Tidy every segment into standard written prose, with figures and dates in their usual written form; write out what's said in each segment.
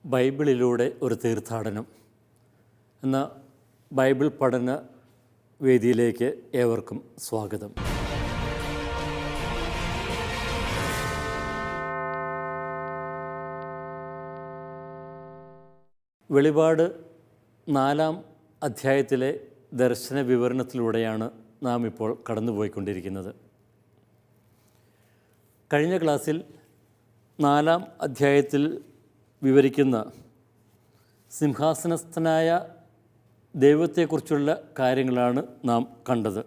ബൈബിളിലൂടെ ഒരു തീർത്ഥാടനം എന്ന ബൈബിൾ പഠന വേദിയിലേക്ക് ഏവർക്കും സ്വാഗതം. വെളിപാട് 4-ാം അധ്യായത്തിലെ ദർശന വിവരണത്തിലൂടെയാണ് നാം ഇപ്പോൾ കടന്നുപോയിക്കൊണ്ടിരിക്കുന്നത്. കഴിഞ്ഞ ക്ലാസ്സിൽ 4-ാം അധ്യായത്തിൽ വിവരിക്കുന്ന സിംഹാസനസ്ഥനായ ദൈവത്തെക്കുറിച്ചുള്ള കാര്യങ്ങളാണ് നാം കണ്ടത്.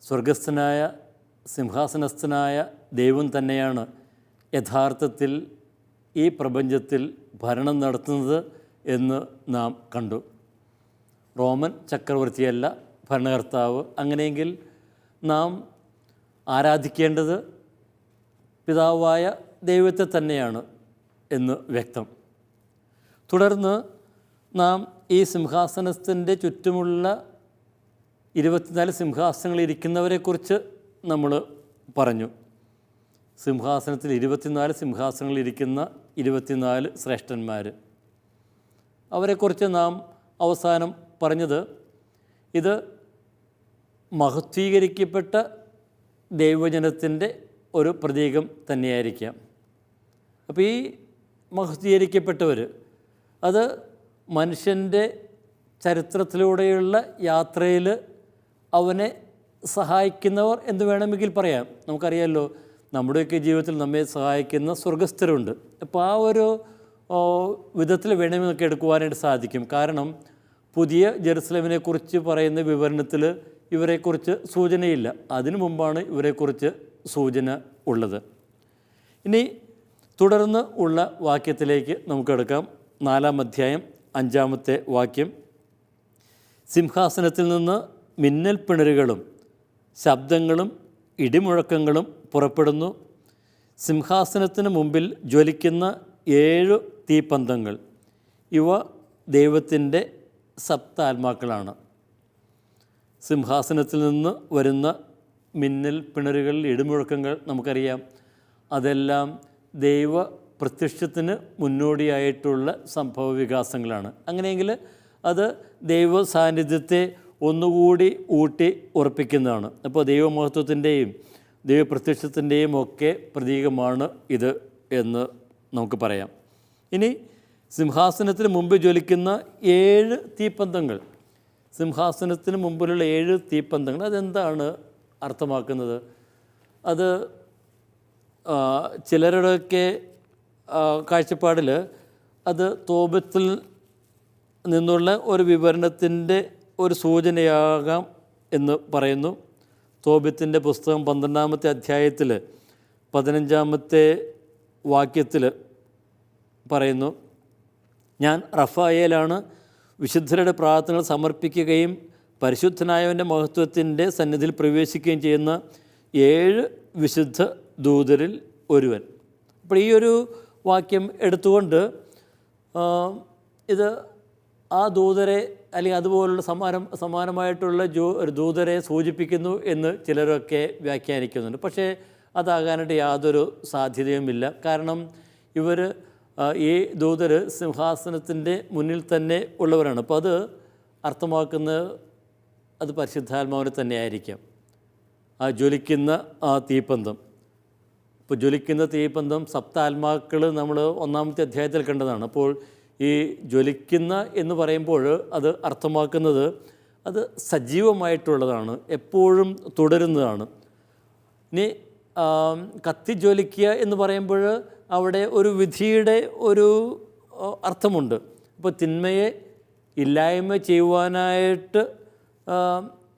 സ്വർഗസ്ഥനായ സിംഹാസനസ്ഥനായ ദൈവം തന്നെയാണ് യഥാർത്ഥത്തിൽ ഈ പ്രപഞ്ചത്തിൽ ഭരണം നടത്തുന്നത് എന്ന് നാം കണ്ടു. റോമൻ ചക്രവർത്തിയല്ല ഭരണകർത്താവ്. അങ്ങനെയെങ്കിൽ നാം ആരാധിക്കേണ്ടത് പിതാവായ ദൈവത്തെ തന്നെയാണ് എന്ന് വ്യക്തം. തുടർന്ന് നാം ഈ സിംഹാസനത്തിൻ്റെ ചുറ്റുമുള്ള 24 സിംഹാസനങ്ങൾ ഇരിക്കുന്നവരെക്കുറിച്ച് നമ്മൾ പറഞ്ഞു. സിംഹാസനത്തിൽ 24 സിംഹാസനങ്ങൾ ഇരിക്കുന്ന 24 ശ്രേഷ്ഠന്മാർ, അവരെക്കുറിച്ച് നാം അവസാനം പറഞ്ഞത് ഇത് മഹത്വീകരിക്കപ്പെട്ട ദൈവജനത്തിൻ്റെ ഒരു പ്രതീകം തന്നെയായിരിക്കാം. അപ്പോൾ ഈ മഹത്വീകരിക്കപ്പെട്ടവർ അത് മനുഷ്യൻ്റെ ചരിത്രത്തിലൂടെയുള്ള യാത്രയിൽ അവനെ സഹായിക്കുന്നവർ എന്ന് വേണമെങ്കിൽ പറയാം. നമുക്കറിയാമല്ലോ, നമ്മുടെയൊക്കെ ജീവിതത്തിൽ നമ്മെ സഹായിക്കുന്ന സ്വർഗസ്ഥരുണ്ട്. അപ്പോൾ ആ ഒരു വിധത്തിൽ വേണമെങ്കിൽ നമുക്ക് എടുക്കുവാനായിട്ട് സാധിക്കും. കാരണം പുതിയ ജെറുസലേമിനെക്കുറിച്ച് പറയുന്ന വിവരണത്തിൽ ഇവരെക്കുറിച്ച് സൂചനയില്ല. അതിനു മുമ്പാണ് ഇവരെക്കുറിച്ച് സൂചന ഉള്ളത്. ഇനി തുടർന്ന് ഉള്ള വാക്യത്തിലേക്ക് നമുക്കെടുക്കാം. 4-ാം അധ്യായം 5-ാമത്തെ വാക്യം. സിംഹാസനത്തിൽ നിന്ന് മിന്നൽ പിണരുകളും ശബ്ദങ്ങളും ഇടിമുഴക്കങ്ങളും പുറപ്പെടുന്നു. സിംഹാസനത്തിന് മുമ്പിൽ ജ്വലിക്കുന്ന 7 തീപ്പന്തങ്ങൾ, ഇവ ദൈവത്തിൻ്റെ സപ്താത്മാക്കളാണ്. സിംഹാസനത്തിൽ നിന്ന് വരുന്ന മിന്നൽ പിണരുകൾ, ഇടിമുഴക്കങ്ങൾ നമുക്കറിയാം. അതെല്ലാം ദൈവ പ്രത്യക്ഷത്തിന് മുന്നോടിയായിട്ടുള്ള സംഭവ വികാസങ്ങളാണ്. അങ്ങനെയെങ്കിൽ അത് ദൈവ സാന്നിധ്യത്തെ ഒന്നുകൂടി ഊട്ടി ഉറപ്പിക്കുന്നതാണ്. അപ്പോൾ ദൈവമഹത്വത്തിൻ്റെയും ദൈവപ്രത്യക്ഷത്തിൻ്റെയും ഒക്കെ പ്രതീകമാണ് ഇത് എന്ന് നമുക്ക് പറയാം. ഇനി സിംഹാസനത്തിന് മുമ്പ് ജ്വലിക്കുന്ന 7 തീപ്പന്തങ്ങൾ, സിംഹാസനത്തിന് മുമ്പിലുള്ള 7 തീപ്പന്തങ്ങൾ, അതെന്താണ് അർത്ഥമാക്കുന്നത്? അത് ചിലരുടെയൊക്കെ കാഴ്ചപ്പാടിൽ അത് തോബത്തിൽ നിന്നുള്ള ഒരു വിവരണത്തിൻ്റെ ഒരു സൂചനയാകാം എന്ന് പറയുന്നു. തോബിത്തിൻ്റെ പുസ്തകം 12-ാമത്തെ അധ്യായത്തിൽ 15-ാമത്തെ വാക്യത്തിൽ പറയുന്നു, ഞാൻ റഫായേലാണ് വിശുദ്ധരുടെ പ്രാർത്ഥനകൾ സമർപ്പിക്കുകയും പരിശുദ്ധനായവൻ്റെ മഹത്വത്തിൻ്റെ സന്നിധിയിൽ പ്രവേശിക്കുകയും ചെയ്യുന്ന 7 വിശുദ്ധ ദൂതരിൽ ഒരുവൻ. അപ്പോൾ ഈ ഒരു വാക്യം എടുത്തുകൊണ്ട് ഇത് ആ ദൂതരെ അല്ലെങ്കിൽ അതുപോലുള്ള സമാനമായിട്ടുള്ള ഒരു ദൂതരെ സൂചിപ്പിക്കുന്നു എന്ന് ചിലരൊക്കെ വ്യാഖ്യാനിക്കുന്നുണ്ട്. പക്ഷേ അതാകാനായിട്ട് യാതൊരു സാധ്യതയുമില്ല. കാരണം ഇവർ ഈ ദൂതർ സിംഹാസനത്തിൻ്റെ മുന്നിൽ തന്നെ ഉള്ളവരാണ്. അപ്പോൾ അത് അർത്ഥമാക്കുന്നത് അത് പരിശുദ്ധാത്മാവിനെ തന്നെ ആയിരിക്കാം. ആ ജ്വലിക്കുന്ന ആ തീപ്പന്തം, ഇപ്പോൾ ജ്വലിക്കുന്ന തീപ്പന്തം സപ്താത്മാക്കൾ നമ്മൾ 1-ാമത്തെ അധ്യായത്തിൽ കണ്ടതാണ്. അപ്പോൾ ഈ ജ്വലിക്കുന്ന എന്ന് പറയുമ്പോൾ അത് അർത്ഥമാക്കുന്നത് അത് സജീവമായിട്ടുള്ളതാണ്, എപ്പോഴും തുടരുന്നതാണ്. ഇനി കത്തിജ്വലിക്കുക എന്ന് പറയുമ്പോൾ അവിടെ ഒരു വിധിയുടെ ഒരു അർത്ഥമുണ്ട്. അപ്പോൾ തിന്മയെ ഇല്ലായ്മ ചെയ്യുവാനായിട്ട്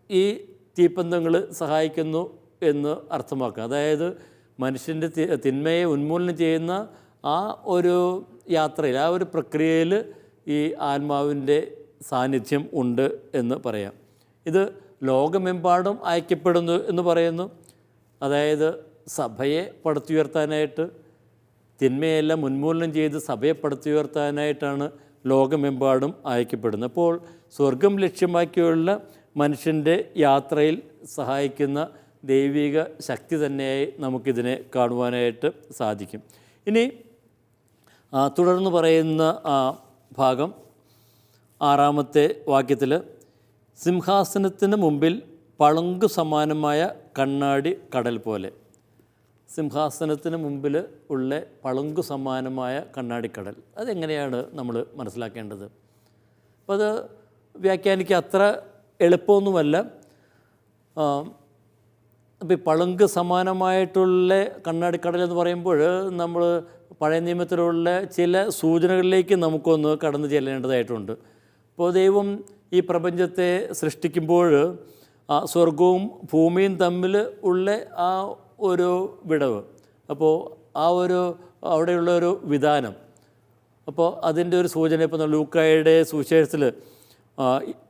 ഈ തീപ്പന്തങ്ങൾ സഹായിക്കുന്നു എന്ന് അർത്ഥമാക്കുക. അതായത് മനുഷ്യൻ്റെ തിന്മയെ ഉന്മൂലനം ചെയ്യുന്ന ആ ഒരു യാത്രയിൽ, ആ ഒരു പ്രക്രിയയിൽ ഈ ആത്മാവിൻ്റെ സാന്നിധ്യം ഉണ്ട് എന്ന് പറയാം. ഇത് ലോകമെമ്പാടും അയക്കപ്പെടുന്നു എന്ന് പറയുന്നു. അതായത് സഭയെ പടുത്തുയർത്താനായിട്ട്, തിന്മയെല്ലാം ഉന്മൂലനം ചെയ്ത് സഭയെ പടുത്തുയർത്താനായിട്ടാണ് ലോകമെമ്പാടും അയക്കപ്പെടുന്നത്. അപ്പോൾ സ്വർഗം ലക്ഷ്യമാക്കിയുള്ള മനുഷ്യൻ്റെ യാത്രയിൽ സഹായിക്കുന്ന ദൈവിക ശക്തി തന്നെയായി നമുക്കിതിനെ കാണുവാനായിട്ട് സാധിക്കും. ഇനി തുടർന്ന് പറയുന്ന ഭാഗം 6-ാമത്തെ വാക്യത്തിൽ, സിംഹാസനത്തിന് മുമ്പിൽ പളുങ്ക് സമാനമായ കണ്ണാടി കടൽ പോലെ. സിംഹാസനത്തിന് മുമ്പിൽ ഉള്ള പളുങ്ക് സമാനമായ കണ്ണാടിക്കടൽ, അതെങ്ങനെയാണ് നമ്മൾ മനസ്സിലാക്കേണ്ടത്? അപ്പോൾ അത് വ്യാഖ്യാനിക്കുക അത്ര എളുപ്പമൊന്നുമല്ല. അപ്പോൾ ഈ പളുങ്ക് സമാനമായിട്ടുള്ള കണ്ണാടിക്കടൽ എന്ന് പറയുമ്പോൾ നമ്മൾ പഴയ നിയമത്തിലുള്ള ചില സൂചനകളിലേക്ക് നമുക്കൊന്ന് കടന്നു ചെല്ലേണ്ടതായിട്ടുണ്ട്. അപ്പോൾ ദൈവം ഈ പ്രപഞ്ചത്തെ സൃഷ്ടിക്കുമ്പോൾ സ്വർഗവും ഭൂമിയും തമ്മിൽ ഉള്ള ആ ഒരു വിടവ്, അപ്പോൾ ആ ഒരു അവിടെയുള്ള ഒരു വിധാനം, അപ്പോൾ അതിൻ്റെ ഒരു സൂചന ഇപ്പോൾ ലൂക്കായുടെ സുവിശേഷത്തിൽ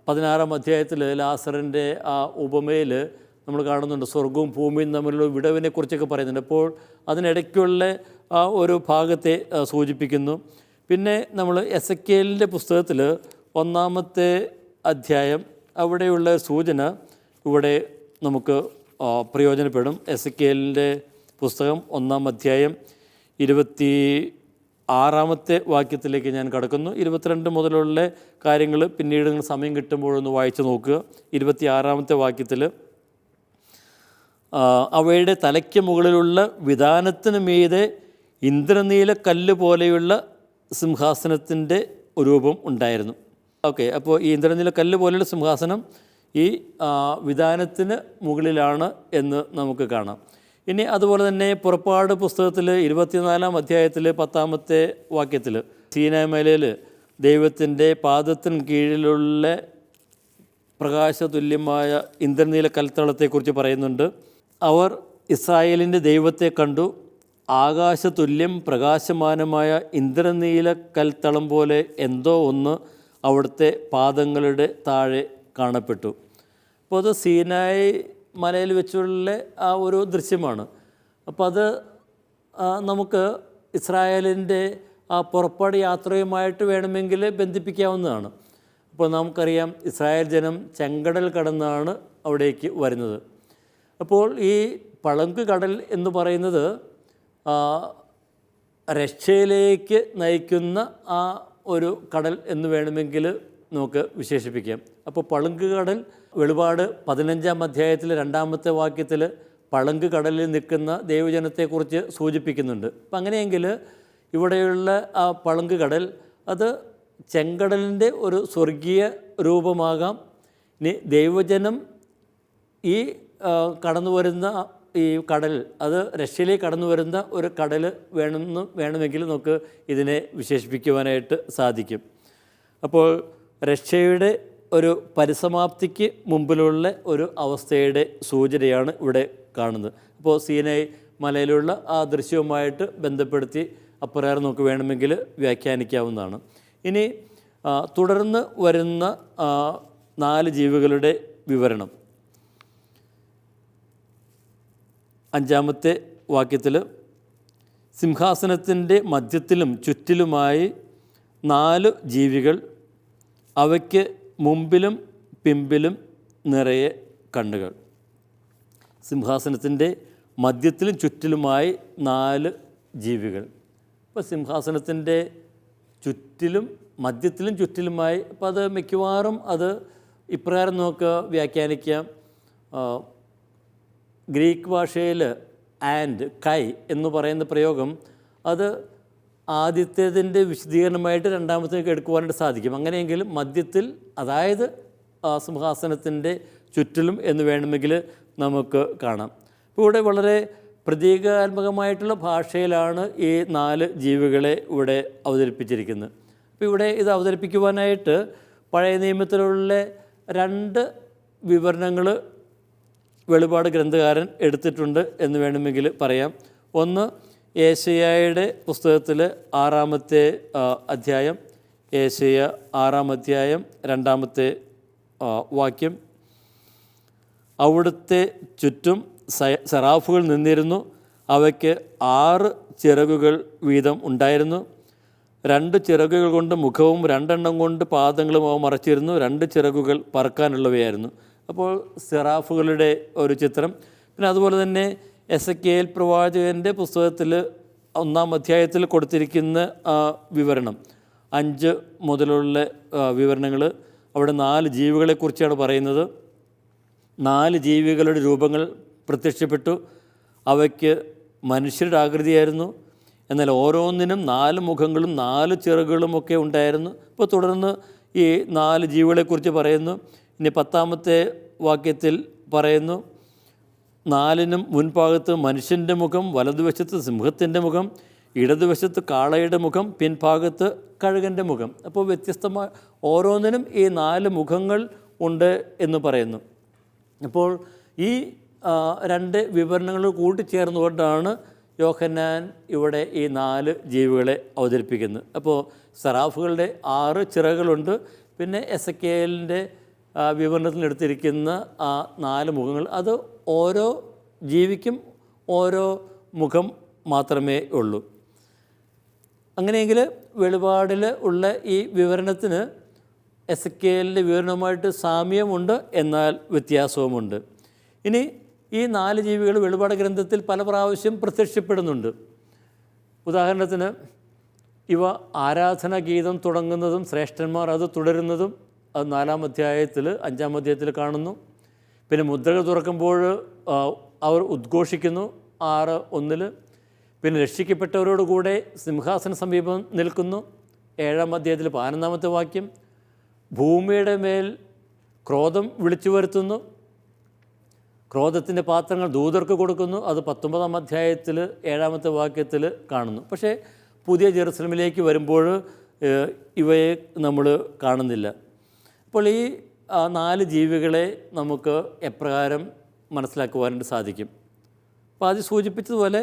16-ാം അധ്യായത്തിൽ ലാസറിൻ്റെ ആ ഉപമയിൽ നമ്മൾ കാണുന്നുണ്ട്, സ്വർഗവും ഭൂമിയും തമ്മിലുള്ള വിടവിനെ കുറിച്ചൊക്കെ പറയുന്നുണ്ട്. അപ്പോൾ അതിനിടയ്ക്കുള്ള ആ ഒരു ഭാഗത്തെ സൂചിപ്പിക്കുന്നു. പിന്നെ നമ്മൾ എസെക്കിയേലിൻ്റെ പുസ്തകത്തിൽ 1-ാമത്തെ അധ്യായം, അവിടെയുള്ള സൂചന ഇവിടെ നമുക്ക് പ്രയോജനപ്പെടും. എസെക്കിയേലിൻ്റെ പുസ്തകം 1-ാം അധ്യായം 26-ാമത്തെ വാക്യത്തിലേക്ക് ഞാൻ കടക്കുന്നു. 22 മുതലുള്ള കാര്യങ്ങൾ പിന്നീട് നിങ്ങൾ സമയം കിട്ടുമ്പോഴൊന്ന് വായിച്ച് നോക്കുക. 26-ാമത്തെ വാക്യത്തിൽ, അവയുടെ തലയ്ക്ക് മുകളിലുള്ള വിധാനത്തിന് മീതെ ഇന്ദ്രനീല കല്ല് പോലെയുള്ള സിംഹാസനത്തിൻ്റെ രൂപം ഉണ്ടായിരുന്നു. ഓക്കെ, അപ്പോൾ ഈ ഇന്ദ്രനീല കല്ല് പോലെയുള്ള സിംഹാസനം ഈ വിധാനത്തിന് മുകളിലാണ് എന്ന് നമുക്ക് കാണാം. ഇനി അതുപോലെ തന്നെ പുറപ്പാട് പുസ്തകത്തിൽ 24-ാം അധ്യായത്തിൽ 10-ാമത്തെ വാക്യത്തിൽ, സീനായ് മലയിൽ ദൈവത്തിൻ്റെ പാദത്തിന് കീഴിലുള്ള പ്രകാശതുല്യമായ ഇന്ദ്രനീല കൽത്തളത്തെക്കുറിച്ച് പറയുന്നുണ്ട്. അവർ ഇസ്രായേലിൻ്റെ ദൈവത്തെ കണ്ടു, ആകാശതുല്യം പ്രകാശമാനമായ ഇന്ദ്രനീല കൽത്തളം പോലെ എന്തോ ഒന്ന് അവിടുത്തെ പാദങ്ങളുടെ താഴെ കാണപ്പെട്ടു. അപ്പോൾ അത് സീനായ് മലയിൽ വെച്ചുള്ള ആ ഒരു ദൃശ്യമാണ്. അപ്പോൾ അത് നമുക്ക് ഇസ്രായേലിൻ്റെ ആ പുറപ്പാട് യാത്രയുമായിട്ട് വേണമെങ്കിൽ ബന്ധിപ്പിക്കാവുന്നതാണ്. അപ്പോൾ നമുക്കറിയാം, ഇസ്രായേൽ ജനം ചെങ്കടൽ കടന്നാണ് അവിടേക്ക് വരുന്നത്. അപ്പോൾ ഈ പളുങ്ക് കടൽ എന്ന് പറയുന്നത് രക്ഷയിലേക്ക് നയിക്കുന്ന ആ ഒരു കടൽ എന്ന് വേണമെങ്കിൽ നമുക്ക് വിശേഷിപ്പിക്കാം. അപ്പോൾ പളുങ്ക് കടൽ വെളിപാട് 15-ാം അധ്യായത്തിൽ 2-ാമത്തെ വാക്യത്തിൽ പളുങ്ക് കടലിൽ നിൽക്കുന്ന ദൈവജനത്തെക്കുറിച്ച് സൂചിപ്പിക്കുന്നുണ്ട്. അപ്പം അങ്ങനെയെങ്കിൽ ഇവിടെയുള്ള ആ പളുങ്ക് കടൽ അത് ചെങ്കടലിൻ്റെ ഒരു സ്വർഗീയ രൂപമാകാം. ഇനി ദൈവജനം ഈ കടന്നു വരുന്ന ഈ കടൽ, അത് റഷ്യയിലേക്ക് കടന്നു വരുന്ന ഒരു കടൽ വേണമെങ്കിൽ നമുക്ക് ഇതിനെ വിശേഷിപ്പിക്കുവാനായിട്ട് സാധിക്കും. അപ്പോൾ റഷ്യയുടെ ഒരു പരിസമാപ്തിക്ക് മുമ്പിലുള്ള ഒരു അവസ്ഥയുടെ സൂചനയാണ് ഇവിടെ കാണുന്നത്. അപ്പോൾ സീനായ് മലയിലുള്ള ആ ദൃശ്യവുമായിട്ട് ബന്ധപ്പെടുത്തി അപ്രകാരം നമുക്ക് വേണമെങ്കിൽ വ്യാഖ്യാനിക്കാവുന്നതാണ്. ഇനി തുടർന്ന് വരുന്ന 4 ജീവികളുടെ വിവരണം 5-ാമത്തെ വാക്യത്തിൽ, സിംഹാസനത്തിൻ്റെ മധ്യത്തിലും ചുറ്റിലുമായി 4 ജീവികൾ, അവയ്ക്ക് മുമ്പിലും പിമ്പിലും നിറയെ കണ്ണുകൾ. സിംഹാസനത്തിൻ്റെ മധ്യത്തിലും ചുറ്റിലുമായി 4 ജീവികൾ. ഇപ്പോൾ സിംഹാസനത്തിൻ്റെ ചുറ്റിലും മധ്യത്തിലും ചുറ്റിലുമായി, അപ്പോൾ അത് മിക്കവാറും അത് ഇപ്രകാരം നമുക്ക് വ്യാഖ്യാനിക്കാം. ഗ്രീക്ക് ഭാഷയിൽ ആൻഡ് കൈ എന്ന് പറയുന്ന പ്രയോഗം അത് ആദ്യത്തേതിൻ്റെ വിശദീകരണമായിട്ട് രണ്ടാമത്തേക്ക് എടുക്കുവാനായിട്ട് സാധിക്കും. അങ്ങനെയെങ്കിൽ മധ്യത്തിൽ, അതായത് സിംഹാസനത്തിൻ്റെ ചുറ്റിലും എന്ന് വേണമെങ്കിൽ നമുക്ക് കാണാം. ഇപ്പോൾ ഇവിടെ വളരെ പ്രതീകാത്മകമായിട്ടുള്ള ഭാഷയിലാണ് ഈ 4 ജീവികളെ ഇവിടെ അവതരിപ്പിച്ചിരിക്കുന്നത്. അപ്പോൾ ഇവിടെ ഇത് അവതരിപ്പിക്കുവാനായിട്ട് പഴയ നിയമത്തിലുള്ള 2 വിവരണങ്ങൾ വെളിപാട് ഗ്രന്ഥകാരൻ എടുത്തിട്ടുണ്ട് എന്ന് വേണമെങ്കിൽ പറയാം. ഒന്ന്, യേശയ്യായുടെ പുസ്തകത്തിൽ 6-ാമത്തെ അധ്യായം, യേശയ്യ 6-ാം അധ്യായം 2-ാമത്തെ വാക്യം, അവിടുത്തെ ചുറ്റും സെറാഫുകൾ നിന്നിരുന്നു, അവയ്ക്ക് 6 ചിറകുകൾ വീതം ഉണ്ടായിരുന്നു. 2 ചിറകുകൾ കൊണ്ട് മുഖവും 2 കൊണ്ട് പാദങ്ങളും അവ മറച്ചിരുന്നു. 2 ചിറകുകൾ പറക്കാനുള്ളവയായിരുന്നു. അപ്പോൾ സെറാഫുകളുടെ ഒരു ചിത്രം. പിന്നെ അതുപോലെ തന്നെ എസെക്കിയേൽ പ്രവാചകൻ്റെ പുസ്തകത്തിൽ 1-ാം അധ്യായത്തിൽ കൊടുത്തിരിക്കുന്ന വിവരണം 5 മുതലുള്ള വിവരണങ്ങൾ, അവിടെ 4 ജീവികളെക്കുറിച്ചാണ് പറയുന്നത്. 4 ജീവികളുടെ രൂപങ്ങൾ പ്രത്യക്ഷപ്പെട്ടു. അവയ്ക്ക് മനുഷ്യരുടെ ആകൃതിയായിരുന്നു. എന്നാൽ ഓരോന്നിനും 4 മുഖങ്ങളും 4 ചിറകുകളുമൊക്കെ ഉണ്ടായിരുന്നു. ഇപ്പോൾ തുടർന്ന് ഈ 4 ജീവികളെക്കുറിച്ച് പറയുന്നു. ഇനി 10-ാമത്തെ വാക്യത്തിൽ പറയുന്നു, 4നും മുൻഭാഗത്ത് മനുഷ്യൻ്റെ മുഖം, വലതുവശത്ത് സിംഹത്തിൻ്റെ മുഖം, ഇടതുവശത്ത് കാളയുടെ മുഖം, പിൻഭാഗത്ത് കഴുകൻ്റെ മുഖം. അപ്പോൾ വ്യത്യസ്തമായ ഓരോന്നിനും ഈ 4 മുഖങ്ങൾ ഉണ്ട് എന്ന് പറയുന്നു. അപ്പോൾ ഈ 2 വിവരണങ്ങൾ കൂട്ടിച്ചേർന്നുകൊണ്ടാണ് യോഹന്നാൻ ഇവിടെ ഈ 4 ജീവികളെ അവതരിപ്പിക്കുന്നത്. അപ്പോൾ സെറാഫുകളുടെ 6 ചിറകുകളുണ്ട്. പിന്നെ എസെക്കിയേലിൻ്റെ വിവരണത്തിലെടുത്തിരിക്കുന്ന 4 മുഖങ്ങൾ, അത് ഓരോ ജീവിക്കും ഓരോ മുഖം മാത്രമേ ഉള്ളൂ. അങ്ങനെയെങ്കിൽ വെളിപാടിൽ ഉള്ള ഈ വിവരണത്തിന് എസെക്കിയേലിൻ്റെ വിവരണവുമായിട്ട് സാമ്യമുണ്ട്, എന്നാൽ വ്യത്യാസവുമുണ്ട്. ഇനി ഈ 4 ജീവികൾ വെളിപാട് ഗ്രന്ഥത്തിൽ പല പ്രാവശ്യം പ്രത്യക്ഷപ്പെടുന്നുണ്ട്. ഉദാഹരണത്തിന് ഇവ ആരാധനാ ഗീതം തുടങ്ങുന്നതും ശ്രേഷ്ഠന്മാർ അത് തുടരുന്നതും അത് 4-ാം അധ്യായത്തിൽ 5-ാം അധ്യായത്തിൽ കാണുന്നു. പിന്നെ മുദ്രകൾ തുറക്കുമ്പോൾ അവർ ഉദ്ഘോഷിക്കുന്നു 6:1. പിന്നെ രക്ഷിക്കപ്പെട്ടവരോടുകൂടെ സിംഹാസന സമീപം നിൽക്കുന്നു 7-ാം അധ്യായത്തിൽ 11-ാമത്തെ വാക്യം. ഭൂമിയുടെ മേൽ ക്രോധം വിളിച്ചു വരുത്തുന്നു, ക്രോധത്തിൻ്റെ പാത്രങ്ങൾ ദൂതർക്ക് കൊടുക്കുന്നു, അത് 19-ാം അധ്യായത്തിൽ 7-ാമത്തെ വാക്യത്തിൽ കാണുന്നു. പക്ഷേ പുതിയ ജെറുസലേമിലേക്ക് വരുമ്പോൾ ഇവയെ നമ്മൾ കാണുന്നില്ല. അപ്പോൾ ഈ 4 ജീവികളെ നമുക്ക് എപ്രകാരം മനസ്സിലാക്കുവാനായിട്ട് സാധിക്കും? അപ്പോൾ ആദ്യം സൂചിപ്പിച്ചതുപോലെ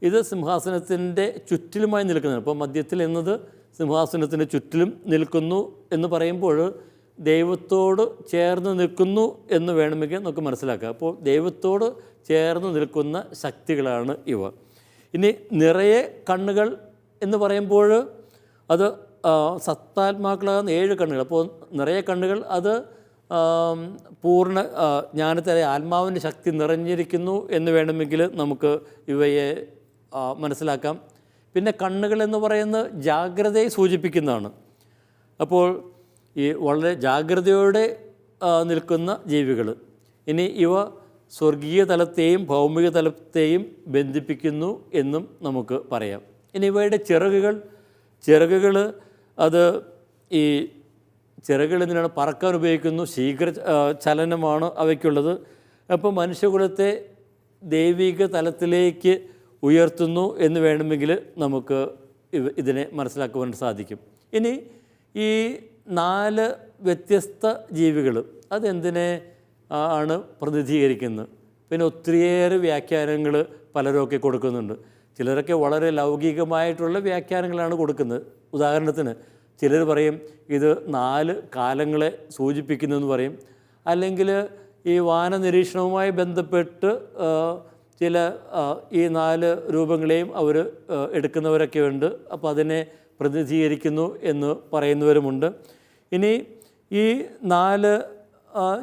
ഇത് സിംഹാസനത്തിൻ്റെ ചുറ്റിലുമായി നിൽക്കുന്നത്. അപ്പോൾ മധ്യത്തിൽ എന്നത് സിംഹാസനത്തിൻ്റെ ചുറ്റിലും നിൽക്കുന്നു എന്ന് പറയുമ്പോൾ ദൈവത്തോട് ചേർന്ന് നിൽക്കുന്നു എന്ന് വേണമെങ്കിൽ നമുക്ക് മനസ്സിലാക്കാം. അപ്പോൾ ദൈവത്തോട് ചേർന്ന് നിൽക്കുന്ന ശക്തികളാണ് ഇവ. ഇനി നിറയെ കണ്ണുകൾ എന്ന് പറയുമ്പോൾ അത് സത്താത്മാക്കളാകുന്ന 7 കണ്ണുകൾ. അപ്പോൾ നിറയെ കണ്ണുകൾ അത് പൂർണ്ണ ജ്ഞാനത്തിലെ ആത്മാവിൻ്റെ ശക്തി നിറഞ്ഞിരിക്കുന്നു എന്ന് വേണമെങ്കിൽ നമുക്ക് ഇവയെ മനസ്സിലാക്കാം. പിന്നെ കണ്ണുകൾ എന്ന് പറയുന്നത് ജാഗ്രതയെ സൂചിപ്പിക്കുന്നതാണ്. അപ്പോൾ ഈ വളരെ ജാഗ്രതയോടെ നിൽക്കുന്ന ജീവികൾ. ഇനി ഇവ സ്വർഗീയ തലത്തെയും ഭൗമിക തലത്തെയും ബന്ധിപ്പിക്കുന്നു എന്നും നമുക്ക് പറയാം. ഇനി ഇവയുടെ ചിറകുകൾ അത് ഈ ചിറകുകൾ എന്തിനാണ്? പറക്കാൻ ഉപയോഗിക്കുന്നു. ശീഘ്ര ചലനമാണ് അവയ്ക്കുള്ളത്. അപ്പോൾ മനുഷ്യകുലത്തെ ദൈവിക തലത്തിലേക്ക് ഉയർത്തുന്നു എന്ന് വേണമെങ്കിൽ നമുക്ക് ഇതിനെ മനസ്സിലാക്കുവാൻ സാധിക്കും. ഇനി ഈ 4 വ്യത്യസ്ത ജീവികൾ അതെന്തിനെ ആണ് പ്രതിനിധീകരിക്കുന്നത്? പിന്നെ ഒത്തിരിയേറെ വ്യാഖ്യാനങ്ങൾ പലരൊക്കെ കൊടുക്കുന്നുണ്ട്. ചിലരൊക്കെ വളരെ ലൗകികമായിട്ടുള്ള വ്യാഖ്യാനങ്ങളാണ് കൊടുക്കുന്നത്. ഉദാഹരണത്തിന് ചിലർ പറയും ഇത് 4 കാലങ്ങളെ സൂചിപ്പിക്കുന്നെന്ന് പറയും. അല്ലെങ്കിൽ ഈ വാനനിരീക്ഷണവുമായി ബന്ധപ്പെട്ട് ചില ഈ 4 രൂപങ്ങളെയും അവർ എടുക്കുന്നവരൊക്കെ ഉണ്ട്. അപ്പോൾ അതിനെ പ്രതിനിധീകരിക്കുന്നു എന്ന് പറയുന്നവരുമുണ്ട്. ഇനി ഈ 4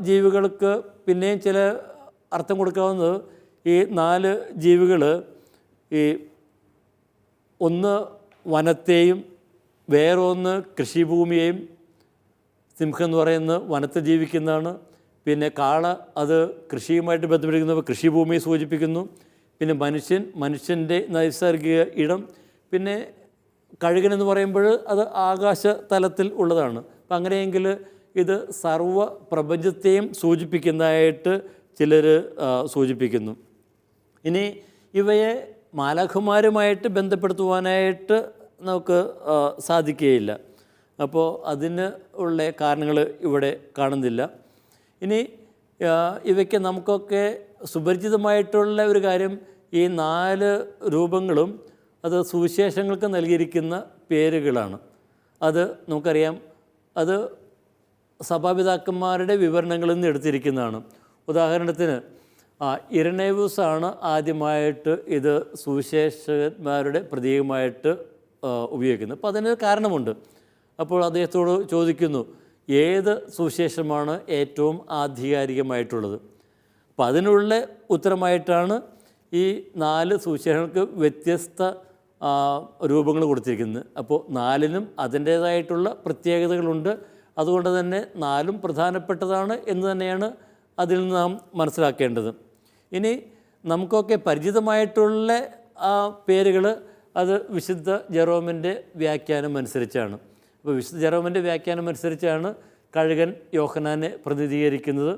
ജീവികൾക്ക് പിന്നെയും ചില അർത്ഥം കൊടുക്കാവുന്നത്, ഈ 4 ജീവികൾ ഈ ഒന്ന് വനത്തെയും വേറൊന്ന് കൃഷിഭൂമിയെയും, സിംഹം എന്ന് പറയുന്നത് വനത്തിൽ ജീവിക്കുന്നതാണ്. പിന്നെ കാള അത് കൃഷിയുമായിട്ട് ബന്ധപ്പെട്ടിരിക്കുന്നപ്പോൾ കൃഷിഭൂമിയെ സൂചിപ്പിക്കുന്നു. പിന്നെ മനുഷ്യൻ്റെ നൈസർഗിക ഇടം. പിന്നെ കഴുകനെന്ന് പറയുമ്പോൾ അത് ആകാശ തലത്തിൽ ഉള്ളതാണ്. അപ്പം അങ്ങനെയെങ്കിൽ ഇത് സർവ്വ പ്രപഞ്ചത്തെയും സൂചിപ്പിക്കുന്നതായിട്ട് ചിലർ സൂചിപ്പിക്കുന്നു. ഇനി ഇവയെ മാലാഖമാരുമായിട്ട് ബന്ധപ്പെടുത്തുവാനായിട്ട് നമുക്ക് സാധിക്കുകയില്ല. അപ്പോൾ അതിന് ഉള്ള കാരണങ്ങൾ ഇവിടെ കാണുന്നില്ല. ഇനി ഇവയ്ക്ക് നമുക്കൊക്കെ സുപരിചിതമായിട്ടുള്ള ഒരു കാര്യം, ഈ 4 രൂപങ്ങളും അത് സുവിശേഷങ്ങൾക്ക് നൽകിയിരിക്കുന്ന പേരുകളാണ്. അത് നമുക്കറിയാം, അത് സഭാപിതാക്കന്മാരുടെ വിവരണങ്ങളിൽ നിന്ന് എടുത്തിരിക്കുന്നതാണ്. ഉദാഹരണത്തിന് ഇരണേവൂസാണ് ആദ്യമായിട്ട് ഇത് സുവിശേഷന്മാരുടെ പ്രതീകമായിട്ട് ഉപയോഗിക്കുന്നത്. അപ്പോൾ അതിന് കാരണമുണ്ട്. അപ്പോൾ അദ്ദേഹത്തോട് ചോദിക്കുന്നു, ഏത് സുവിശേഷമാണ് ഏറ്റവും ആധികാരികമായിട്ടുള്ളത്. അപ്പോൾ അതിനുള്ള ഉത്തരമായിട്ടാണ് ഈ 4 സുവിശേഷങ്ങൾക്ക് വ്യത്യസ്ത രൂപങ്ങൾ കൊടുത്തിരിക്കുന്നത്. അപ്പോൾ 4നും അതിൻ്റേതായിട്ടുള്ള പ്രത്യേകതകളുണ്ട്. അതുകൊണ്ട് തന്നെ 4ഉം പ്രധാനപ്പെട്ടതാണ് എന്ന് തന്നെയാണ് അതിൽ നിന്ന് നാം മനസ്സിലാക്കേണ്ടത്. ഇനി നമുക്കൊക്കെ പരിചിതമായിട്ടുള്ള ആ പേരുകൾ അത് വിശുദ്ധ ജെറോമിൻ്റെ വ്യാഖ്യാനം അനുസരിച്ചാണ്. അപ്പോൾ വിശുദ്ധ ജെറോമിൻ്റെ വ്യാഖ്യാനം അനുസരിച്ചാണ് കഴുകൻ യോഹന്നാനെ പ്രതിനിധീകരിക്കുന്നത്.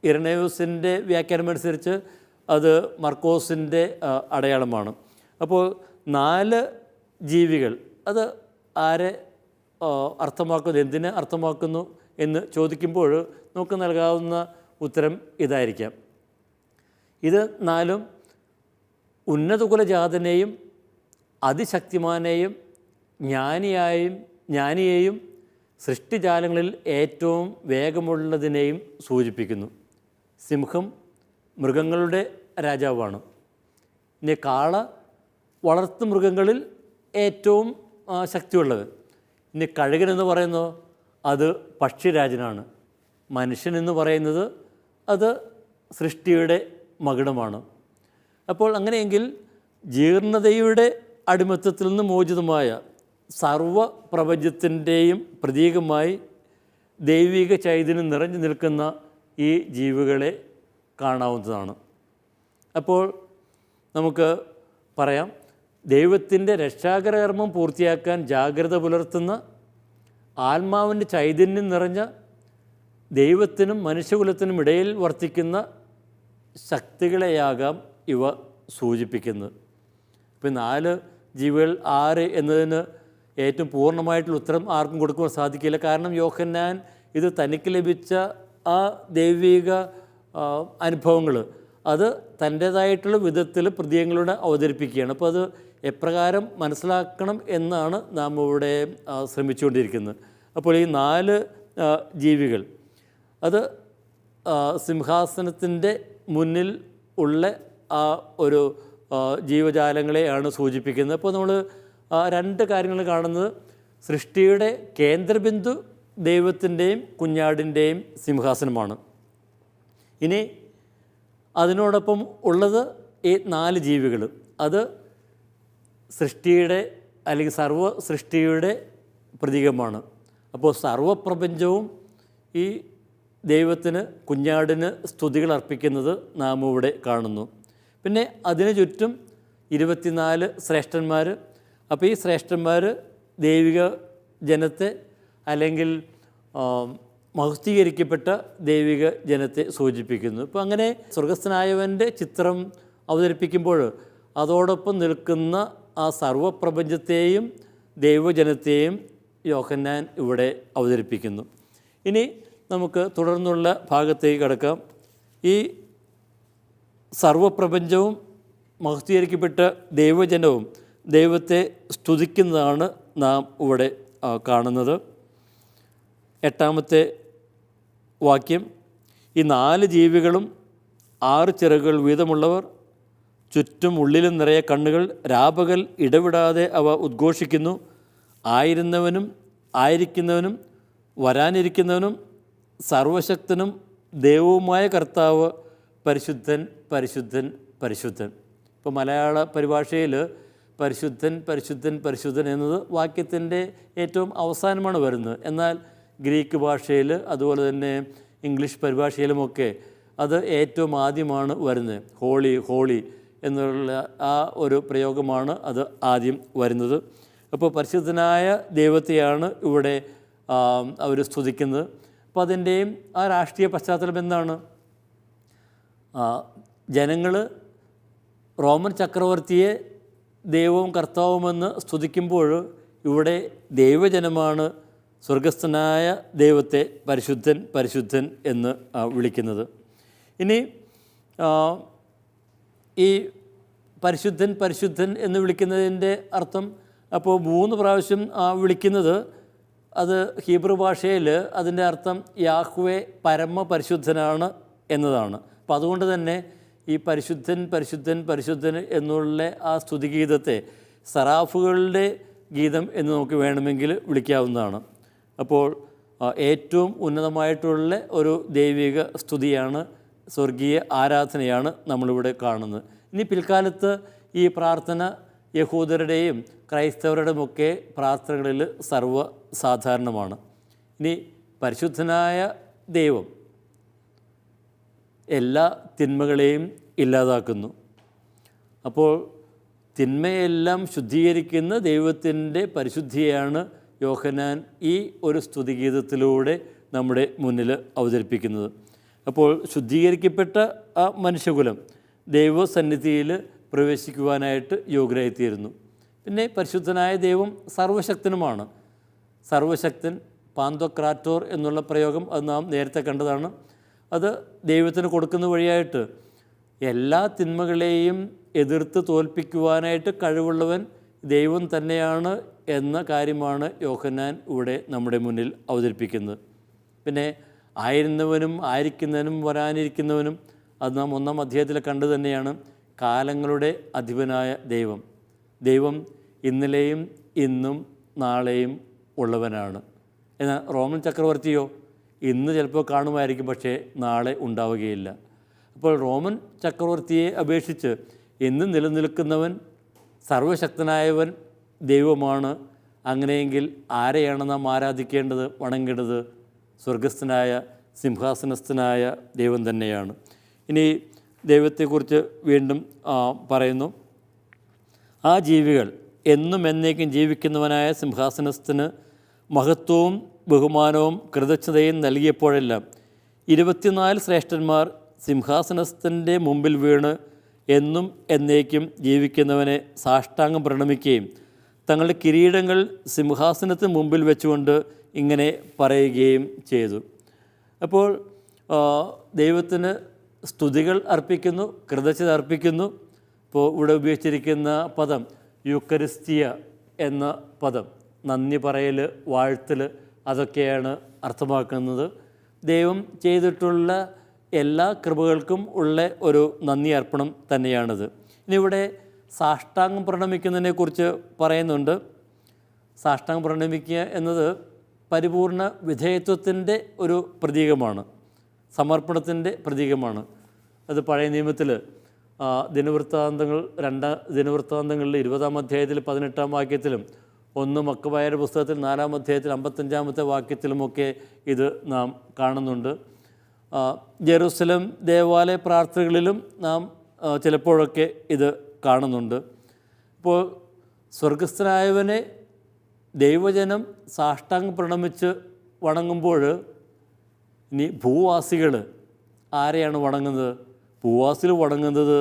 ഇരണേയൂസിൻ്റെ വ്യാഖ്യാനം അനുസരിച്ച് അത് മർക്കോസിൻ്റെ അടയാളമാണ്. അപ്പോൾ 4 ജീവികൾ അത് ആരെ അർത്ഥമാക്കുന്നു, എന്തിനെ അർത്ഥമാക്കുന്നു എന്ന് ചോദിക്കുമ്പോൾ നമുക്ക് നൽകാവുന്ന ഉത്തരം ഇതായിരിക്കാം. ഇത് 4ഉം ഉന്നത കുലജാതനെയും അതിശക്തിമാനെയും ജ്ഞാനിയെയും സൃഷ്ടിജാലങ്ങളിൽ ഏറ്റവും വേഗമുള്ളതിനെയും സൂചിപ്പിക്കുന്നു. സിംഹം മൃഗങ്ങളുടെ രാജാവാണ്. ഇനി കാള വളർത്തു മൃഗങ്ങളിൽ ഏറ്റവും ശക്തിയുള്ളവൻ. ഇനി കഴുകനെന്ന് പറയുന്നത് അത് പക്ഷിരാജനാണ്. മനുഷ്യനെന്ന് പറയുന്നത് അത് സൃഷ്ടിയുടെ മകുടമാണ്. അപ്പോൾ അങ്ങനെയെങ്കിൽ ജീർണതയുടെ അടിമത്തത്തിൽ നിന്ന് മോചിതമായ സർവപ്രപഞ്ചത്തിൻ്റെയും പ്രതീകമായി ദൈവിക ചൈതന്യം നിറഞ്ഞു നിൽക്കുന്ന ഈ ജീവികളെ കാണാവുന്നതാണ്. അപ്പോൾ നമുക്ക് പറയാം, ദൈവത്തിൻ്റെ രക്ഷാകരകർമ്മം പൂർത്തിയാക്കാൻ ജാഗ്രത പുലർത്തുന്ന ആത്മാവിൻ്റെ ചൈതന്യം നിറഞ്ഞ ദൈവത്തിനും മനുഷ്യകുലത്തിനും ഇടയിൽ വർത്തിക്കുന്ന ശക്തികളെയാകാം ഇവ സൂചിപ്പിക്കുന്നത്. ഇപ്പം 4 ജീവികൾ 6 എന്നതിന് ഏറ്റവും പൂർണ്ണമായിട്ടുള്ള ഉത്തരം ആർക്കും കൊടുക്കുവാൻ സാധിക്കില്ല. കാരണം യോഹന്നാൻ ഇത് തനിക്ക് ലഭിച്ച ആ ദൈവിക അനുഭവങ്ങൾ അത് തൻ്റേതായിട്ടുള്ള വിധത്തിൽ പ്രതീകങ്ങളോട് അവതരിപ്പിക്കുകയാണ്. അപ്പോൾ അത് എപ്രകാരം മനസ്സിലാക്കണം എന്നാണ് നാം ഇവിടെ ശ്രമിച്ചുകൊണ്ടിരിക്കുന്നത്. അപ്പോൾ ഈ 4 ജീവികൾ അത് സിംഹാസനത്തിൻ്റെ മുന്നിൽ ഉള്ള ആ ഒരു ജീവജാലങ്ങളെയാണ് സൂചിപ്പിക്കുന്നത്. അപ്പോൾ നമ്മൾ 2 കാര്യങ്ങൾ കാണുന്നത്, സൃഷ്ടിയുടെ കേന്ദ്രബിന്ദു ദൈവത്തിൻ്റെയും കുഞ്ഞാടിൻ്റെയും സിംഹാസനമാണ്. ഇനി അതിനോടൊപ്പം ഉള്ളത് ഈ 4 ജീവികൾ, അത് സൃഷ്ടിയുടെ അല്ലെങ്കിൽ സർവ്വ സൃഷ്ടിയുടെ പ്രതീകമാണ്. അപ്പോൾ സർവപ്രപഞ്ചവും ഈ ദൈവത്തിന് കുഞ്ഞാടിന് സ്തുതികൾ അർപ്പിക്കുന്നത് നാം ഇവിടെ കാണുന്നു. പിന്നെ അതിനു ചുറ്റും 24 ശ്രേഷ്ഠന്മാർ. അപ്പോൾ ഈ ശ്രേഷ്ഠന്മാർ ദൈവിക ജനത്തെ അല്ലെങ്കിൽ മഹത്വീകരിക്കപ്പെട്ട ദൈവിക ജനത്തെ സൂചിപ്പിക്കുന്നു. ഇപ്പോൾ അങ്ങനെ സ്വർഗസ്ഥനായവൻ്റെ ചിത്രം അവതരിപ്പിക്കുമ്പോൾ അതോടൊപ്പം നിൽക്കുന്ന ആ സർവപ്രപഞ്ചത്തെയും ദൈവജനത്തെയും യോഹന്നാൻ ഇവിടെ അവതരിപ്പിക്കുന്നു. ഇനി നമുക്ക് തുടർന്നുള്ള ഭാഗത്തേക്ക് കടക്കാം. ഈ സർവപ്രപഞ്ചവും മഹത്വീകരിക്കപ്പെട്ട ദൈവജനവും ദൈവത്തെ സ്തുതിക്കുന്നതാണ് നാം ഇവിടെ കാണുന്നത്. 8ാമത്തെ വാക്യം, ഈ 4 ജീവികളും 6 ചിറകുകൾ വീതമുള്ളവർ, ചുറ്റും ഉള്ളിലും നിറയെ കണ്ണുകൾ, രാപകൽ ഇടവിടാതെ അവ ഉദ്ഘോഷിക്കുന്നു. ആയിരുന്നവനും ആയിരിക്കുന്നവനും വരാനിരിക്കുന്നവനും സർവശക്തനും ദൈവവുമായ കർത്താവ് പരിശുദ്ധൻ പരിശുദ്ധൻ പരിശുദ്ധൻ. ഇപ്പോൾ മലയാള പരിഭാഷയിൽ പരിശുദ്ധൻ പരിശുദ്ധൻ പരിശുദ്ധൻ എന്നത് വാക്യത്തിൻ്റെ ഏറ്റവും അവസാനമാണ് വരുന്നത്. എന്നാൽ ഗ്രീക്ക് ഭാഷയിൽ അതുപോലെ തന്നെ ഇംഗ്ലീഷ് പരിഭാഷയിലുമൊക്കെ അത് ഏറ്റവും ആദ്യമാണ് വരുന്നത്. ഹോളി ഹോളി എന്നുള്ള ആ ഒരു പ്രയോഗമാണ് അത് ആദ്യം വരുന്നത്. അപ്പോൾ പരിശുദ്ധനായ ദൈവത്തെയാണ് ഇവിടെ അവർ സ്തുതിക്കുന്നത്. അപ്പോൾ അതിൻ്റെയും ആ രാഷ്ട്രീയ പശ്ചാത്തലം എന്താണ്? ജനങ്ങൾ റോമൻ ചക്രവർത്തിയെ ദൈവവും കർത്താവുമെന്ന് സ്തുതിക്കുമ്പോൾ ഇവിടെ ദൈവജനമാണ് സ്വർഗസ്ഥനായ ദൈവത്തെ പരിശുദ്ധൻ പരിശുദ്ധൻ എന്ന് വിളിക്കുന്നത്. ഇനി ഈ പരിശുദ്ധൻ പരിശുദ്ധൻ എന്ന് വിളിക്കുന്നതിൻ്റെ അർത്ഥം, അപ്പോൾ 3 പ്രാവശ്യം വിളിക്കുന്നത്, അത് ഹീബ്രു ഭാഷയിൽ അതിൻ്റെ അർത്ഥം യാഹ്വേ പരമപരിശുദ്ധനാണ് എന്നതാണ്. അപ്പോൾ അതുകൊണ്ട് തന്നെ ഈ പരിശുദ്ധൻ പരിശുദ്ധൻ പരിശുദ്ധൻ എന്നുള്ള ആ സ്തുതിഗീതത്തെ സറാഫുകളുടെ ഗീതം എന്ന് നമുക്ക് വേണമെങ്കിൽ വിളിക്കാവുന്നതാണ്. അപ്പോൾ ഏറ്റവും ഉന്നതമായിട്ടുള്ള ഒരു ദൈവിക സ്തുതിയാണ്, സ്വർഗീയ ആരാധനയാണ് നമ്മളിവിടെ കാണുന്നത്. ഇനി പിൽക്കാലത്ത് ഈ പ്രാർത്ഥന യഹൂദരുടെയും ക്രൈസ്തവരുടെയുമൊക്കെ പ്രാർത്ഥനകളിൽ സർവ്വസാധാരണമാണ്. ഇനി പരിശുദ്ധനായ ദൈവം എല്ലാ തിന്മകളെയും ഇല്ലാതാക്കുന്നു. അപ്പോൾ തിന്മയെല്ലാം ശുദ്ധീകരിക്കുന്ന ദൈവത്തിൻ്റെ പരിശുദ്ധിയാണ് യോഹന്നാൻ ഈ ഒരു സ്തുതിഗീതത്തിലൂടെ നമ്മുടെ മുന്നിൽ അവതരിപ്പിക്കുന്നത്. അപ്പോൾ ശുദ്ധീകരിക്കപ്പെട്ട ആ മനുഷ്യകുലം ദൈവസന്നിധിയിൽ പ്രവേശിക്കുവാനായിട്ട് യോഗ്യരായിത്തീരുന്നു. പിന്നെ പരിശുദ്ധനായ ദൈവം സർവശക്തനുമാണ്. സർവശക്തൻ, പാന്തോക്രാറ്റോർ എന്നുള്ള പ്രയോഗം അത് നാം നേരത്തെ കണ്ടതാണ്. അത് ദൈവത്തിന് കൊടുക്കുന്ന വഴിയായിട്ട് എല്ലാ തിന്മകളെയും എതിർത്ത് തോൽപ്പിക്കുവാനായിട്ട് കഴിവുള്ളവൻ ദൈവം തന്നെയാണ് എന്ന കാര്യമാണ് യോഹന്നാൻ ഇവിടെ നമ്മുടെ മുന്നിൽ അവതരിപ്പിക്കുന്നത്. പിന്നെ ആയിരുന്നവനും ആയിരിക്കുന്നവനും വരാനിരിക്കുന്നവനും അത് നാം 1-ാം അധ്യായത്തിൽ കണ്ടു തന്നെയാണ്. കാലങ്ങളുടെ അധിപനായ ദൈവം, ദൈവം ഇന്നലെയും ഇന്നും നാളെയും ഉള്ളവനാണ്. എന്നാൽ റോമൻ ചക്രവർത്തിയോ ഇന്ന് ചിലപ്പോൾ കാണുമായിരിക്കും, പക്ഷേ നാളെ ഉണ്ടാവുകയില്ല. അപ്പോൾ റോമൻ ചക്രവർത്തിയെ അപേക്ഷിച്ച് ഇന്ന് നിലനിൽക്കുന്നവൻ സർവശക്തനായവൻ ദൈവമാണ്. അങ്ങനെയെങ്കിൽ ആരെയാണ് നാം ആരാധിക്കേണ്ടത്, വണങ്ങേണ്ടത്? സ്വർഗസ്ഥനായ സിംഹാസനസ്ഥനായ ദൈവം തന്നെയാണ്. ഇനി ദൈവത്തെക്കുറിച്ച് വീണ്ടും പറയുന്നു. ആ ജീവികൾ എന്നും എന്നേക്കും ജീവിക്കുന്നവനായ സിംഹാസനസ്ഥന് മഹത്വവും ബഹുമാനവും കൃതജ്ഞതയും നൽകിയപ്പോഴെല്ലാം 24 ശ്രേഷ്ഠന്മാർ സിംഹാസനസ്ഥൻ്റെ മുമ്പിൽ വീണ് എന്നും എന്നേക്കും ജീവിക്കുന്നവനെ സാഷ്ടാംഗം പ്രണമിക്കുകയും തങ്ങളുടെ കിരീടങ്ങൾ സിംഹാസനത്തിന് മുമ്പിൽ വെച്ചുകൊണ്ട് ഇങ്ങനെ പറയുകയും ചെയ്തു. അപ്പോൾ ദൈവത്തിന് സ്തുതികൾ അർപ്പിക്കുന്നു, കൃതജ്ഞത അർപ്പിക്കുന്നു. ഇപ്പോൾ ഇവിടെ ഉപയോഗിച്ചിരിക്കുന്ന പദം യൂക്കറിസ്റ്റിയ എന്ന പദം, നന്ദി പറയൽ, വാഴ്ത്തൽ, അതൊക്കെയാണ് അർത്ഥമാക്കുന്നത്. ദൈവം ചെയ്തിട്ടുള്ള എല്ലാ കൃപകൾക്കും ഉള്ള ഒരു നന്ദി അർപ്പണം തന്നെയാണിത്. ഇനി ഇവിടെ സാഷ്ടാംഗം പ്രണമിക്കുന്നതിനെക്കുറിച്ച് പറയുന്നുണ്ട്. സാഷ്ടാംഗം പ്രണമിക്കുക എന്നത് പരിപൂർണ വിധേയത്വത്തിൻ്റെ ഒരു പ്രതീകമാണ്, സമർപ്പണത്തിൻ്റെ പ്രതീകമാണ്. അത് പഴയ നിയമത്തിൽ ദിനവൃത്താന്തങ്ങളിൽ 20-ാം അധ്യായത്തിൽ 18-ാം വാക്യത്തിലും 1 മക്കബായരുടെ പുസ്തകത്തിൽ 4-ാം അധ്യായത്തിൽ 55-ാമത്തെ വാക്യത്തിലുമൊക്കെ ഇത് നാം കാണുന്നുണ്ട്. ജെറുസലം ദേവാലയ പ്രാർത്ഥനകളിലും നാം ചിലപ്പോഴൊക്കെ ഇത് കാണുന്നുണ്ട്. ഇപ്പോൾ സ്വർഗസ്ഥനായവനെ ദൈവജനം സാഷ്ടാംഗം പ്രണമിച്ച് വണങ്ങുമ്പോൾ ഇനി ഭൂവാസികൾ ആരെയാണ് വണങ്ങുന്നത്? ഭൂവാസികൾ വണങ്ങുന്നത്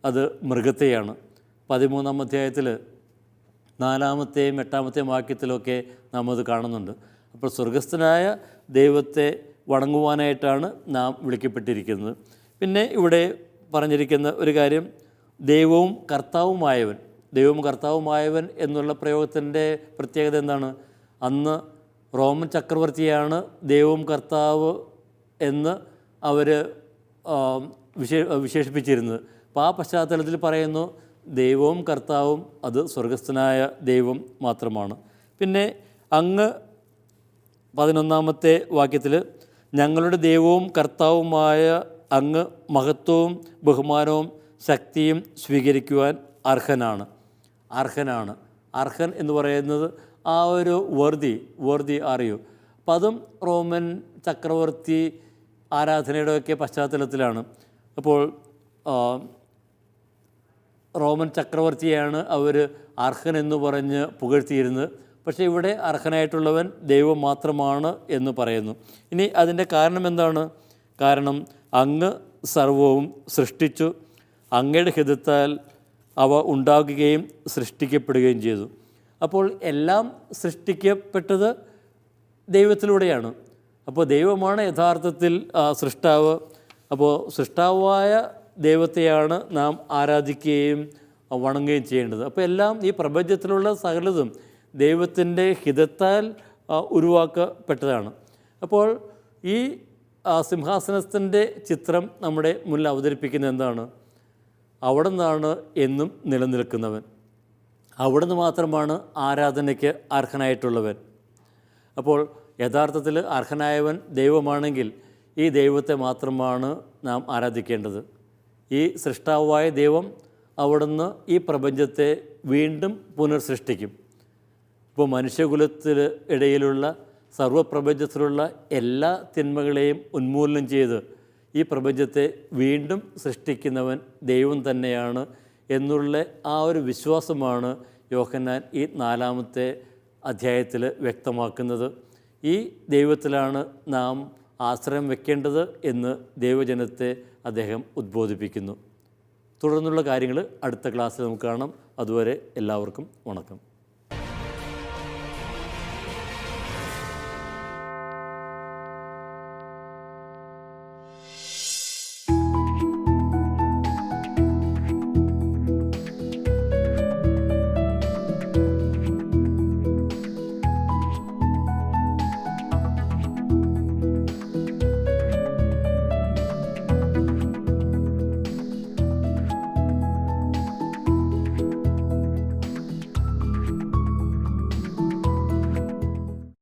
അത് മൃഗത്തെയാണ്. 13-ാം അധ്യായത്തിൽ 4-ാമത്തെയും 8-ാമത്തെയും വാക്യത്തിലൊക്കെ നാം അത് കാണുന്നുണ്ട്. അപ്പോൾ സ്വർഗസ്ഥനായ ദൈവത്തെ വണങ്ങുവാനായിട്ടാണ് നാം വിളിക്കപ്പെട്ടിരിക്കുന്നത്. പിന്നെ ഇവിടെ പറഞ്ഞിരിക്കുന്ന ഒരു കാര്യം, ദൈവവും കർത്താവുമായവൻ. ദൈവവും കർത്താവുമായവൻ എന്നുള്ള പ്രയോഗത്തിൻ്റെ പ്രത്യേകത എന്താണ്? അന്ന് റോമൻ ചക്രവർത്തിയാണ് ദൈവവും കർത്താവ് എന്ന് അവർ വിശേഷിപ്പിച്ചിരുന്നത്. അപ്പോൾ ആ പശ്ചാത്തലത്തിൽ പറയുന്നു ദൈവവും കർത്താവും അത് സ്വർഗസ്ഥനായ ദൈവം മാത്രമാണ്. പിന്നെ അങ്ങ് 11-ാമത്തെ വാക്യത്തിൽ ഞങ്ങളുടെ ദൈവവും കർത്താവുമായ അങ്ങ് മഹത്വവും ബഹുമാനവും ശക്തിയും സ്വീകരിക്കുവാൻ അർഹനാണ്. അർഹൻ എന്ന് പറയുന്നത് ആ ഒരു വർതി അറിയൂ. അപ്പം അതും റോമൻ ചക്രവർത്തി ആരാധനയുടെയൊക്കെ പശ്ചാത്തലത്തിലാണ്. അപ്പോൾ റോമൻ ചക്രവർത്തിയാണ് അവർ അർഹൻ എന്ന് പറഞ്ഞ് പുകഴ്ത്തിയിരുന്നത്. പക്ഷേ ഇവിടെ അർഹനായിട്ടുള്ളവൻ ദൈവം മാത്രമാണ് എന്ന് പറയുന്നു. ഇനി അതിൻ്റെ കാരണം എന്താണ്? കാരണം അങ്ങ് സർവവും സൃഷ്ടിച്ചു, അങ്ങയുടെ ഹിതത്താൽ അവ ഉണ്ടാകുകയും സൃഷ്ടിക്കപ്പെടുകയും ചെയ്തു. അപ്പോൾ എല്ലാം സൃഷ്ടിക്കപ്പെട്ടത് ദൈവത്തിലൂടെയാണ്. അപ്പോൾ ദൈവമാണ് യഥാർത്ഥത്തിൽ സൃഷ്ടാവ്. അപ്പോൾ സൃഷ്ടാവായ ദൈവത്തെയാണ് നാം ആരാധിക്കുകയും വണങ്ങുകയും ചെയ്യേണ്ടത്. അപ്പോൾ എല്ലാം ഈ പ്രപഞ്ചത്തിലുള്ള സകലതും ദൈവത്തിൻ്റെ ഹിതത്താൽ ഉരുവാക്കപ്പെട്ടതാണ്. അപ്പോൾ ഈ സിംഹാസനത്തിൻ്റെ ചിത്രം നമ്മുടെ മുന്നിൽ അവതരിപ്പിക്കുന്നത് എന്താണ്? അവിടെ നിന്നാണ് എന്നും നിലനിൽക്കുന്നവൻ, അവിടെ നിന്ന് മാത്രമാണ് ആരാധനയ്ക്ക് അർഹനായിട്ടുള്ളവൻ. അപ്പോൾ യഥാർത്ഥത്തിൽ അർഹനായവൻ ദൈവമാണെങ്കിൽ ഈ ദൈവത്തെ മാത്രമാണ് നാം ആരാധിക്കേണ്ടത്. ഈ സൃഷ്ടാവായ ദൈവം അവിടുന്ന് ഈ പ്രപഞ്ചത്തെ വീണ്ടും പുനർസൃഷ്ടിക്കും. ഇപ്പോൾ മനുഷ്യകുലത്തിൽ ഇടയിലുള്ള സർവ്വപ്രപഞ്ചത്തിലുള്ള എല്ലാ തിന്മകളെയും ഉന്മൂലനം ചെയ്ത് ഈ പ്രപഞ്ചത്തെ വീണ്ടും സൃഷ്ടിക്കുന്നവൻ ദൈവം തന്നെയാണ് എന്നുള്ള ആ ഒരു വിശ്വാസമാണ് യോഹന്നാൻ ഈ 4-ാമത്തെ അധ്യായത്തിൽ വ്യക്തമാക്കുന്നത്. ഈ ദൈവത്തിലാണ് നാം ആശ്രയം വെക്കേണ്ടത് എന്ന് ദൈവജനത്തെ അദ്ദേഹം ഉദ്ബോധിപ്പിക്കുന്നു. തുടർന്നുള്ള കാര്യങ്ങൾ അടുത്ത ക്ലാസ്സിൽ നമുക്ക് കാണാം. അതുവരെ എല്ലാവർക്കും വണക്കം.